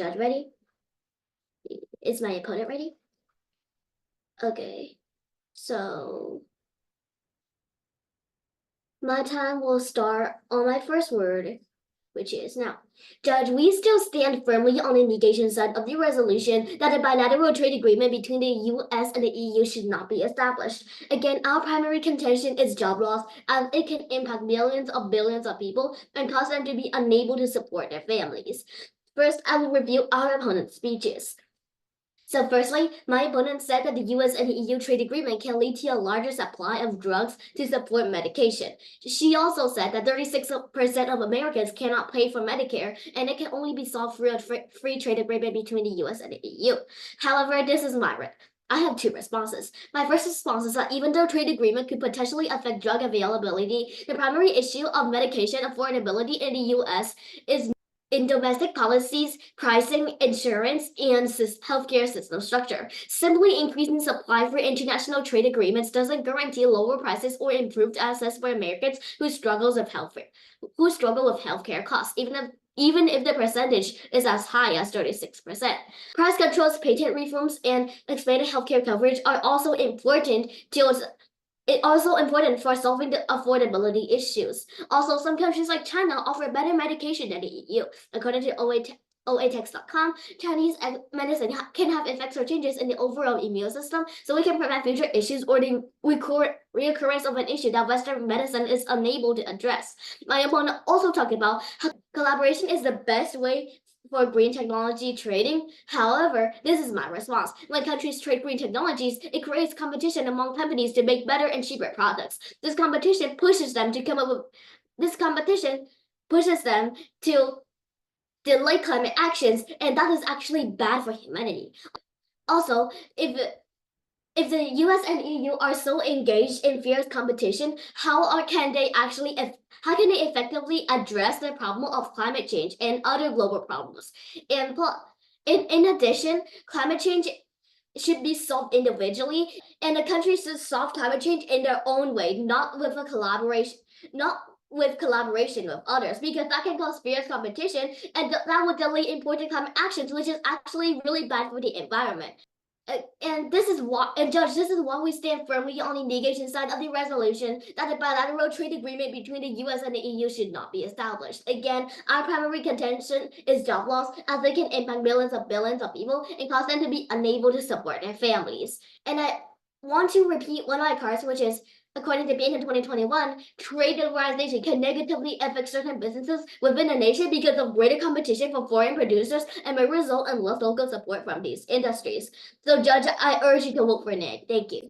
judge ready? Is my opponent ready? Okay, so my time will start on my first word, which is now. Judge, we still stand firmly on the negation side of the resolution that a bilateral trade agreement between the US and the EU should not be established. Again, our primary contention is job loss, as it can impact millions of billions of people and cause them to be unable to support their families. First, I will review our opponent's speeches. So firstly, my opponent said that the US and EU trade agreement can lead to a larger supply of drugs to support medication. She also said that 36% of Americans cannot pay for Medicare, and it can only be solved through a free trade agreement between the US and the EU. However, this is I have two responses. My first response is that even though trade agreement could potentially affect drug availability, the primary issue of medication affordability in the US is in domestic policies, pricing, insurance, and healthcare system structure. Simply increasing supply for international trade agreements doesn't guarantee lower prices or improved access for Americans who struggle with healthcare costs, even if the percentage is as high as 36%. Price controls, patent reforms, and expanded healthcare coverage are also important for solving the affordability issues. Also, some countries like China offer better medication than the EU. According to oatext.com, Chinese medicine can have effects or changes in the overall immune system, so we can prevent future issues or the reoccurrence of an issue that Western medicine is unable to address. My opponent also talked about how collaboration is the best way for green technology trading. However, this is my response. When countries trade green technologies, it creates competition among companies to make better and cheaper products. This competition pushes them to delay climate actions, and that is actually bad for humanity. Also, if the US and EU are so engaged in fierce competition, how can they effectively address the problem of climate change and other global problems? And in addition, climate change should be solved individually, and the countries should solve climate change in their own way, not with collaboration with others, because that can cause fierce competition, and that would delay important climate actions, which is actually really bad for the environment. And this is why we stand firmly on the negation side of the resolution that a bilateral trade agreement between the US and the EU should not be established. Again, our primary contention is job loss, as they can impact billions of people and cause them to be unable to support their families. And I want to repeat one of my cards, which is, according to Bank in 2021, trade liberalization can negatively affect certain businesses within a nation because of greater competition from foreign producers and may result in less local support from these industries. So, Judge, I urge you to vote for nay. Thank you.